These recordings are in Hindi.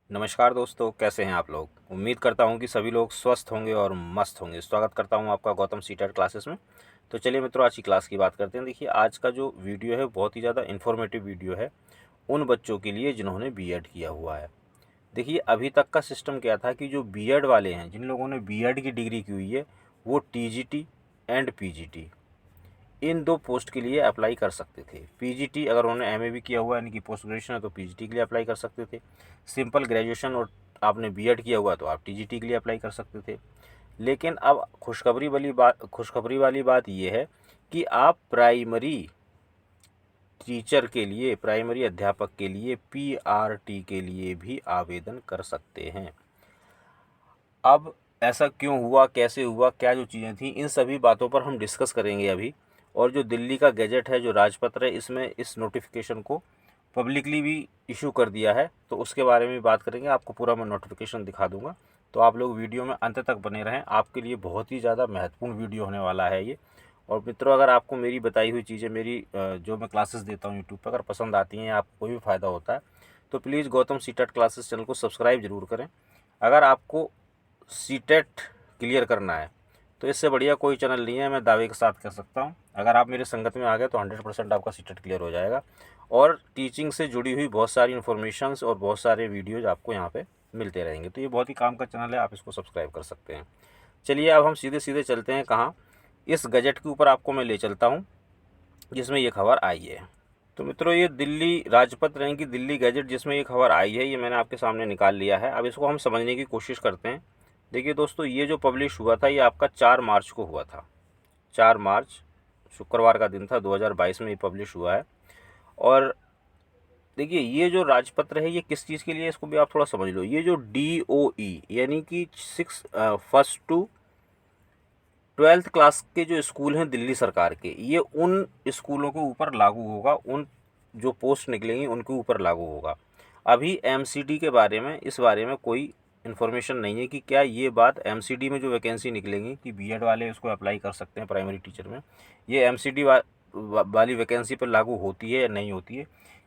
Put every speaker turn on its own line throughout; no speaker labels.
नमस्कार दोस्तों, कैसे हैं आप लोग। उम्मीद करता हूं कि सभी लोग स्वस्थ होंगे और मस्त होंगे। स्वागत करता हूं आपका गौतम सीटेट क्लासेस में। तो चलिए मित्रों, आज की क्लास की बात करते हैं। देखिए, आज का जो वीडियो है बहुत ही ज़्यादा इन्फॉर्मेटिव वीडियो है उन बच्चों के लिए जिन्होंने बीएड किया हुआ है। देखिए, अभी तक का सिस्टम क्या था कि जो बीएड वाले हैं, जिन लोगों ने बीएड की डिग्री की हुई है, वो टीजीटी एंड पीजीटी इन दो पोस्ट के लिए अप्लाई कर सकते थे। पीजीटी अगर उन्होंने एमए भी किया हुआ है, यानी कि पोस्ट ग्रेजुएशन है, तो पीजीटी के लिए अप्लाई कर सकते थे। सिंपल ग्रेजुएशन और आपने बीएड किया हुआ तो आप टीजीटी के लिए अप्लाई कर सकते थे। लेकिन अब खुशखबरी वाली बात ये है कि आप प्राइमरी टीचर के लिए, प्राइमरी अध्यापक के लिए पीआरटी के लिए भी आवेदन कर सकते हैं। अब ऐसा क्यों हुआ, कैसे हुआ, क्या जो चीज़ें थी, इन सभी बातों पर हम डिस्कस करेंगे अभी। और जो दिल्ली का गैजेट है, जो राजपत्र है, इसमें इस नोटिफिकेशन को पब्लिकली भी इशू कर दिया है, तो उसके बारे में बात करेंगे। आपको पूरा मैं नोटिफिकेशन दिखा दूंगा, तो आप लोग वीडियो में अंत तक बने रहें। आपके लिए बहुत ही ज़्यादा महत्वपूर्ण वीडियो होने वाला है ये। और मित्रों, अगर आपको मेरी बताई हुई चीज़ें, मेरी जो मैं क्लासेस देता हूँ यूट्यूब पर, अगर पसंद आती हैं, आपको कोई भी फ़ायदा होता है, तो please Gautam CTET classes channel को सब्सक्राइब जरूर करें। अगर आपको सीटेट क्लियर करना है तो इससे बढ़िया कोई चैनल नहीं है, मैं दावे के साथ कह सकता हूँ। अगर आप मेरे संगत में आ गए तो 100% आपका सीटेट क्लियर हो जाएगा। और टीचिंग से जुड़ी हुई बहुत सारी इन्फॉर्मेशंस और बहुत सारे वीडियोज़ आपको यहाँ पे मिलते रहेंगे। तो ये बहुत ही काम का चैनल है, आप इसको सब्सक्राइब कर सकते हैं। चलिए, अब हम सीधे सीधे चलते हैं कहाँ, इस गजट के ऊपर आपको मैं ले चलता हूँ जिसमें ये खबर आई है। तो मित्रों, ये दिल्ली राजपत्र यानी कि दिल्ली गैजेट जिसमें ये खबर आई है, ये मैंने आपके सामने निकाल लिया है। अब इसको हम समझने की कोशिश करते हैं। देखिए दोस्तों, ये जो पब्लिश हुआ था, ये आपका 4 मार्च को हुआ था। 4 मार्च शुक्रवार का दिन था, 2022 में ये पब्लिश हुआ है। और देखिए, ये जो राजपत्र है, ये किस चीज़ के लिए है, इसको भी आप थोड़ा समझ लो। ये जो DOE यानी कि फर्स्ट टू 12th क्लास के जो स्कूल हैं दिल्ली सरकार के, ये उन स्कूलों के ऊपर लागू होगा, उन जो पोस्ट निकलेंगी उनके ऊपर लागू होगा। अभी एमसीडी के बारे में, इस बारे में कोई इन्फॉर्मेशन नहीं है कि क्या ये बात एमसीडी में जो वैकेंसी निकलेंगी कि बीएड वाले उसको अप्लाई कर सकते हैं प्राइमरी टीचर में, ये एमसीडी वाली वैकेंसी पर लागू होती है या नहीं होती है,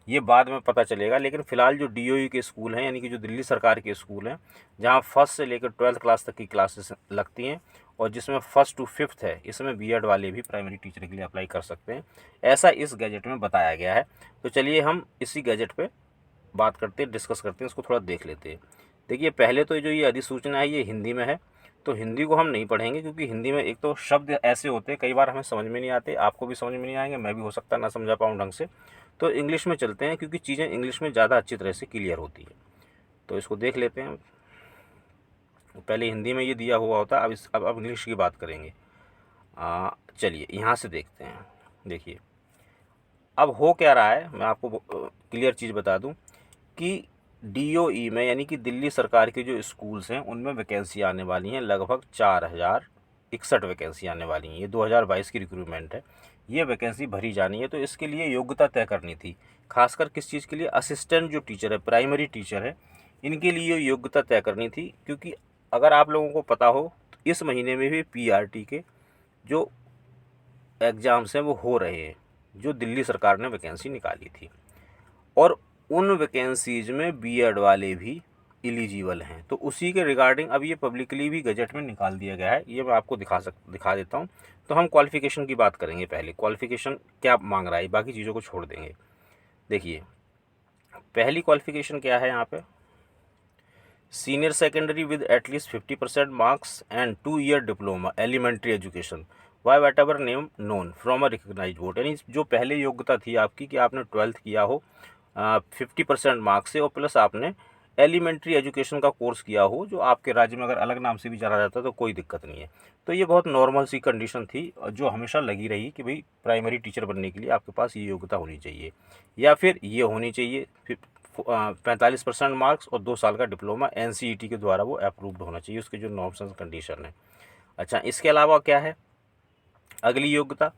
ये बाद में पता चलेगा। लेकिन फ़िलहाल जो डीओई के स्कूल हैं, यानी कि जो दिल्ली सरकार के स्कूल हैं, जहाँ फर्स्ट से लेकर 12th क्लास तक की क्लासेस लगती हैं और जिसमें फर्स्ट टू 5th है, इसमें बीएड वाले भी प्राइमरी टीचर के लिए अप्लाई कर सकते हैं, ऐसा इस गैजेट में बताया गया है। तो चलिए हम इसी गैजेट पे बात करते हैं, डिस्कस करते हैं, इसको थोड़ा देख लेते हैं। देखिए, पहले तो जो ये अधिसूचना है, ये हिंदी में है, तो हिंदी को हम नहीं पढ़ेंगे, क्योंकि हिंदी में एक तो शब्द ऐसे होते हैं, कई बार हमें समझ में नहीं आते, आपको भी समझ में नहीं आएंगे, मैं भी हो सकता है ना समझा पाऊँ ढंग से। तो इंग्लिश में चलते हैं, क्योंकि चीज़ें इंग्लिश में ज़्यादा अच्छी तरह से क्लियर होती है। तो इसको देख लेते हैं। पहले हिंदी में ये दिया हुआ होता है, अब इंग्लिश की बात करेंगे। चलिए यहाँ से देखते हैं। देखिए, अब हो क्या रहा है, मैं आपको क्लियर चीज़ बता दूं कि डीओई में, यानी कि दिल्ली सरकार के जो स्कूल्स हैं, उनमें वैकेंसी आने वाली हैं, लगभग 4061 वैकेंसी आने वाली हैं। ये 2022 की रिक्रूटमेंट है, ये वैकेंसी भरी जानी है। तो इसके लिए योग्यता तय करनी थी, खासकर किस चीज़ के लिए, असिस्टेंट जो टीचर है, प्राइमरी टीचर है, इनके लिए योग्यता तय करनी थी। क्योंकि अगर आप लोगों को पता हो तो इस महीने में भी पीआरटी के जो एग्ज़ाम्स हैं वो हो रहे हैं, जो दिल्ली सरकार ने वैकेंसी निकाली थी। और उन वैकेंसीज में बीएड वाले भी एलिजिबल हैं। तो उसी के रिगार्डिंग अब ये पब्लिकली भी गजट में निकाल दिया गया है। ये मैं आपको दिखा देता हूँ। तो हम क्वालिफ़िकेशन की बात करेंगे पहले, क्वालिफ़िकेशन क्या मांग रहा है, बाकी चीज़ों को छोड़ देंगे। देखिए, पहली क्वालिफ़िकेशन क्या है यहाँ पे, senior secondary with at least 50% marks and 2 year diploma elementary education by whatever name known from a recognise board. यानी जो पहले योग्यता थी आपकी कि आपने 12th किया हो 50% मार्क्स से, और प्लस आपने एलिमेंट्री एजुकेशन का कोर्स किया हो, जो आपके राज्य में अगर अलग नाम से भी जाना जाता है तो कोई दिक्कत नहीं है। तो ये बहुत नॉर्मल सी कंडीशन थी जो हमेशा लगी रही कि भाई प्राइमरी टीचर बनने के लिए आपके पास ये योग्यता होनी चाहिए, या फिर ये होनी चाहिए 45% मार्क्स और 2 साल का डिप्लोमा एनसीईटी के द्वारा वो अप्रूव्ड होना चाहिए, उसके जो नॉर्म्स एंड कंडीशन है। अच्छा, इसके अलावा क्या है अगली योग्यता,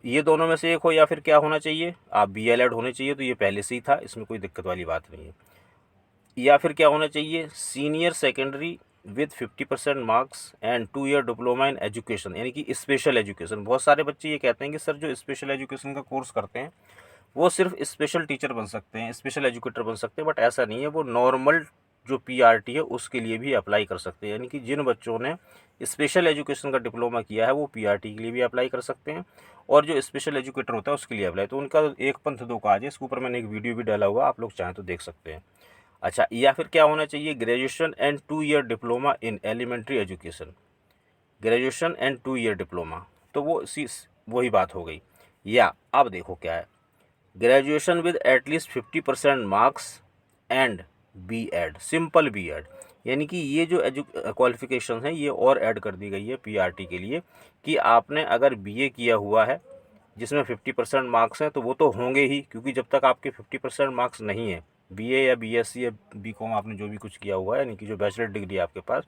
ये दोनों में से एक हो, या फिर क्या होना चाहिए, आप बीएलएड होने चाहिए, तो ये पहले से ही था, इसमें कोई दिक्कत वाली बात नहीं है। या फिर क्या होना चाहिए, senior secondary with 50% marks and 2 year diploma in education, यानी कि स्पेशल एजुकेशन। बहुत सारे बच्चे ये कहते हैं कि सर जो स्पेशल एजुकेशन का कोर्स करते हैं वो सिर्फ स्पेशल टीचर बन सकते हैं, स्पेशल एजुकेटर बन सकते हैं, बट ऐसा नहीं है। वो नॉर्मल जो पीआरटी है उसके लिए भी अप्लाई कर सकते हैं। यानी कि जिन बच्चों ने स्पेशल एजुकेशन का डिप्लोमा किया है वो पीआरटी के लिए भी अप्लाई कर सकते हैं, और जो स्पेशल एजुकेटर होता है उसके लिए अप्लाई। तो उनका एक पंथ दो काज है, इसके ऊपर मैंने एक वीडियो भी डाला हुआ, आप लोग चाहें तो देख सकते हैं। अच्छा, या फिर क्या होना चाहिए, graduation and 2 year diploma in elementary education, graduation and 2 year diploma, तो वो वही बात हो गई। या अब देखो क्या है, graduation with at least 50% marks and BEd, simple BEd. यानी कि ये जो क्वालिफिकेशन है ये और ऐड कर दी गई है पीआरटी के लिए, कि आपने अगर बीए किया हुआ है जिसमें 50% मार्क्स हैं तो वो तो होंगे ही, क्योंकि जब तक आपके 50% मार्क्स नहीं है, बीए या बीएससी या बीकॉम आपने जो भी कुछ किया हुआ है, यानी कि जो बैचलर डिग्री है आपके पास,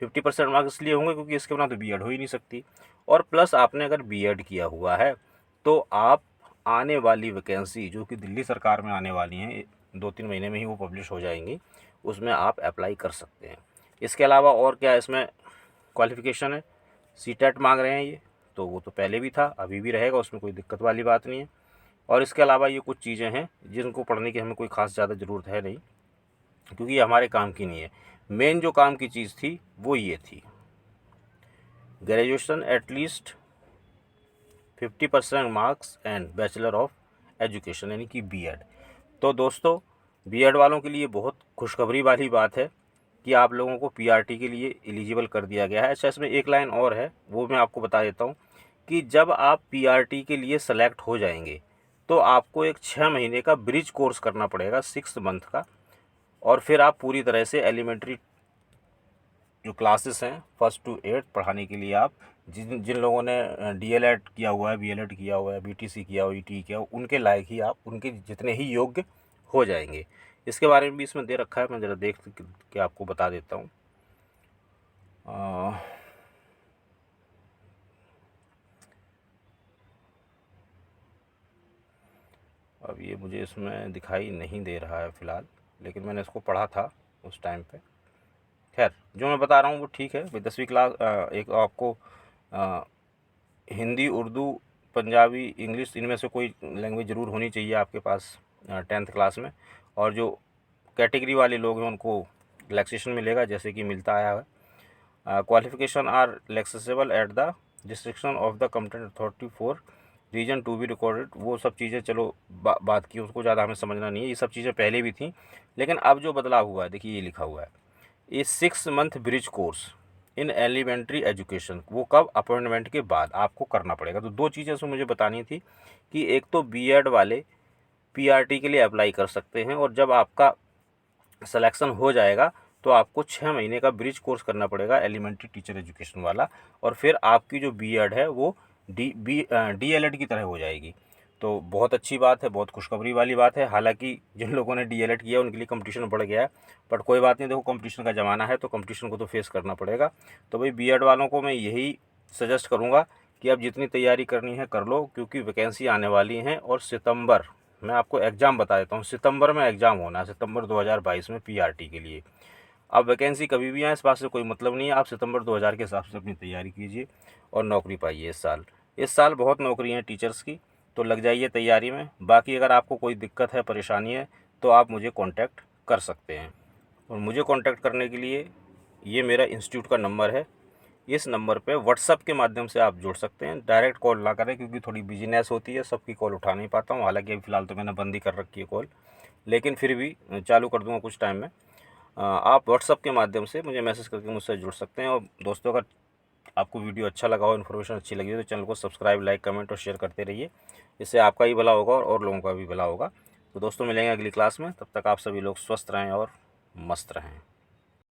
50% मार्क्स इसलिए होंगे क्योंकि इसके बिना तो बीएड हो ही नहीं सकती। और प्लस आपने अगर बीएड किया हुआ है तो आप आने वाली वैकेंसी जो कि दिल्ली सरकार में आने वाली हैं, 2-3 महीने में ही वो पब्लिश हो जाएंगी, उसमें आप अप्लाई कर सकते हैं। इसके अलावा और क्या इसमें क्वालिफ़िकेशन है, सीटेट मांग रहे हैं ये, तो वो तो पहले भी था, अभी भी रहेगा, उसमें कोई दिक्कत वाली बात नहीं है। और इसके अलावा ये कुछ चीज़ें हैं जिनको पढ़ने की हमें कोई ख़ास ज़्यादा ज़रूरत है नहीं, क्योंकि ये हमारे काम की नहीं है। मेन जो काम की चीज़ थी वो ये थी, graduation at least 50% marks and bachelor of education, यानी कि बीएड। तो दोस्तों, बीएड वालों के लिए बहुत खुशखबरी वाली बात है कि आप लोगों को पीआरटी के लिए एलिजिबल कर दिया गया है। अच्छा, इसमें एक लाइन और है, वो मैं आपको बता देता हूँ कि जब आप पीआरटी के लिए सेलेक्ट हो जाएंगे तो आपको एक 6 महीने का ब्रिज कोर्स करना पड़ेगा, 6 मंथ का, और फिर आप पूरी तरह से एलिमेंट्री जो क्लासेस हैं 1st to 8th पढ़ाने के लिए, आप जिन जिन लोगों ने डीएलएड किया हुआ है, बीएलएड किया हुआ है, बीटीसी किया हुआ है, ईटी किया हुआ, उनके लायक ही आप, उनके जितने ही योग्य हो जाएंगे। इसके बारे में भी इसमें दे रखा है, मैं ज़रा देख के आपको बता देता हूँ। अब ये मुझे इसमें दिखाई नहीं दे रहा है फ़िलहाल, लेकिन मैंने इसको पढ़ा था उस टाइम पे। खैर, जो मैं बता रहा हूँ वो ठीक है। 10वीं क्लास एक आपको हिंदी, उर्दू, पंजाबी, इंग्लिश, इनमें से कोई लैंग्वेज ज़रूर होनी चाहिए आपके पास 10th क्लास में। और जो कैटेगरी वाले लोग हैं उनको रिलैक्सेशन मिलेगा, जैसे कि मिलता आया है। Qualification are relaxable at the discretion of the competent authority for reason to be recorded. वो सब चीज़ें चलो बात की, उसको ज़्यादा हमें समझना नहीं है, ये सब चीज़ें पहले भी थी। लेकिन अब जो बदलाव हुआ है, देखिए ये लिखा हुआ है, ये 6 month bridge course in elementary education, वो कब, अपॉइंटमेंट के बाद आपको करना पड़ेगा। तो 2 चीज़ें उसमें मुझे बतानी थी कि एक तो बीएड वाले पीआरटी के लिए अप्लाई कर सकते हैं, और जब आपका सिलेक्शन हो जाएगा तो आपको 6 महीने का ब्रिज कोर्स करना पड़ेगा एलिमेंट्री टीचर एजुकेशन वाला, और फिर आपकी जो बीएड है वो डीएलएड की तरह हो जाएगी। तो बहुत अच्छी बात है, बहुत खुशखबरी वाली बात है। हालांकि जिन लोगों ने डीएलएड किया उनके लिए कंपटीशन बढ़ गया है, बट कोई बात नहीं, देखो कंपटीशन का ज़माना है तो कंपटीशन को तो फेस करना पड़ेगा। तो भाई बीएड वालों को मैं यही सजेस्ट करूँगा कि आप जितनी तैयारी करनी है कर लो, क्योंकि वैकेंसी आने वाली हैं। और सितंबर, मैं आपको एग्ज़ाम बता देता हूँ, सितंबर में एग्ज़ाम होना है, सितंबर 2022 में पीआरटी के लिए। अब वैकेंसी कभी भी आए, इस बात से कोई मतलब नहीं है, आप सितंबर 2000 के हिसाब से अपनी तैयारी कीजिए और नौकरी पाइए। इस साल बहुत नौकरी हैं टीचर्स की, तो लग जाइए तैयारी में। बाकी अगर आपको कोई दिक्कत है, परेशानी है, तो आप मुझे कांटेक्ट कर सकते हैं। और मुझे कांटेक्ट करने के लिए ये मेरा इंस्टीट्यूट का नंबर है, इस नंबर पे व्हाट्सअप के माध्यम से आप जुड़ सकते हैं। डायरेक्ट कॉल ना करें, क्योंकि थोड़ी बिजीनेस होती है, सबकी कॉल उठा नहीं पाता हूँ। हालांकि अभी फ़िलहाल तो मैंने बंद ही कर रखी है कॉल, लेकिन फिर भी चालू कर दूँगा कुछ टाइम में। आप व्हाट्सअप के माध्यम से मुझे मैसेज करके मुझसे जुड़ सकते हैं। और दोस्तों, अगर आपको वीडियो अच्छा लगा हो, इन्फॉर्मेशन अच्छी लगी हो, तो चैनल को सब्सक्राइब, लाइक, कमेंट और शेयर करते रहिए। इससे आपका ही भला होगा और लोगों का भी भला होगा। तो दोस्तों, मिलेंगे अगली क्लास में, तब तक आप सभी लोग स्वस्थ रहें और मस्त रहें।